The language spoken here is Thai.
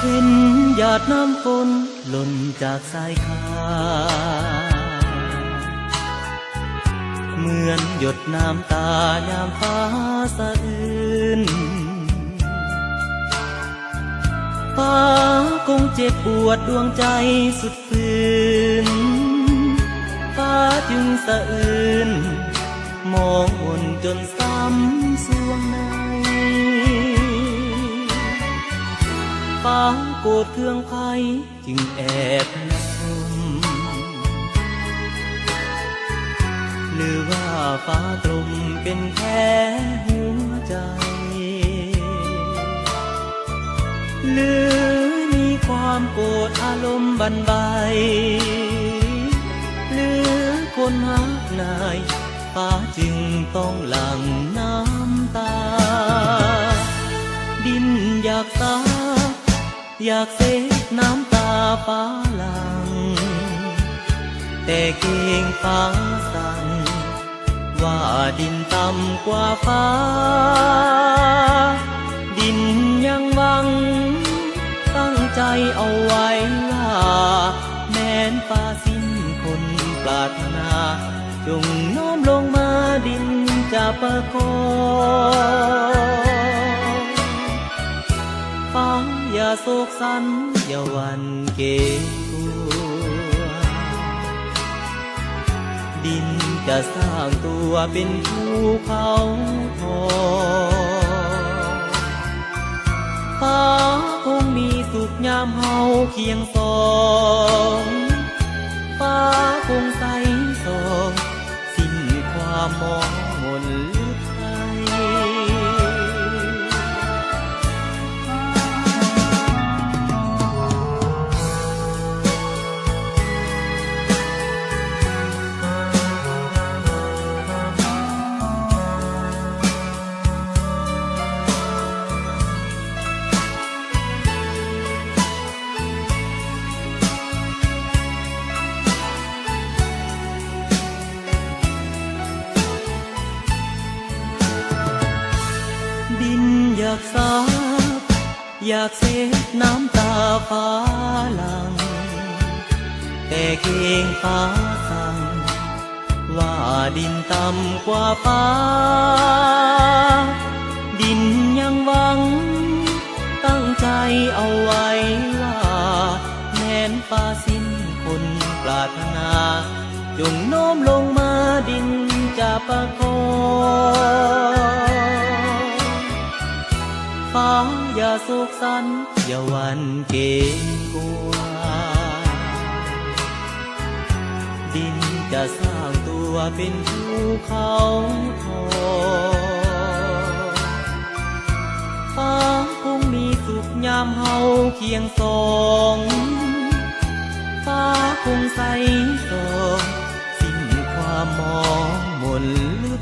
เห็นหยาดน้ำฝนหล่นจากสายคาเหมือนหยดน้ำตายามฟ้าสะอื้นฟ้าคงเจ็บปวดดวงใจสุดฝืนฟ้าจึงสะอื้นมองอ่นจนซ้ำสวงในฟ้าโกรธเคืองไผจึงแอบนับชมหรือว่าฟ้าตรมเป็นแผลหัวใจหรือมีความโกรธอารมณ์บั่นใบหรือคนหักนายฟ้าจึงต้องหลั่งน้ำตาดินอยากสาอยากเสกน้ำตาฟ้าหลังแต่เกรงฟ้าสั่งว่าดินต่ำกว่าฟ้าดินยังหวังตั้งใจเอาไว้ว่าแม้นฟ้าสิ้นคนปรารถนาจงน้อมลงมาดินจะประคองฟ้าอย่าโศกสันอย่าหวั่นเกรงกลัวดินจะสร้างตัวเป็นภูเขาทองฟ้าคงมีสุขยามเฮาเคียงสองฟ้าคงใสสองสิ้นความมองมนลึกไกลดินอยากสาบอยากเสกน้ำตาฟ้าหลังแต่เกรงฟ้าสั่งว่าดินต่ำกว่าฟ้าดินยังหวังตั้งใจเอาไว้ว่าแม้นฟ้าสิ้นคนปรารถนาจงโน้มลงมาดินจะประคองฟ้าอย่าโศกสันอย่าหวั่นเกรงกลัวดินจะสร้างตัวเป็นภูเขาทองฟ้าคงมีสุขยามเฮาเคียงสองฟ้าคงใสสองสิ้นความมองมนลึก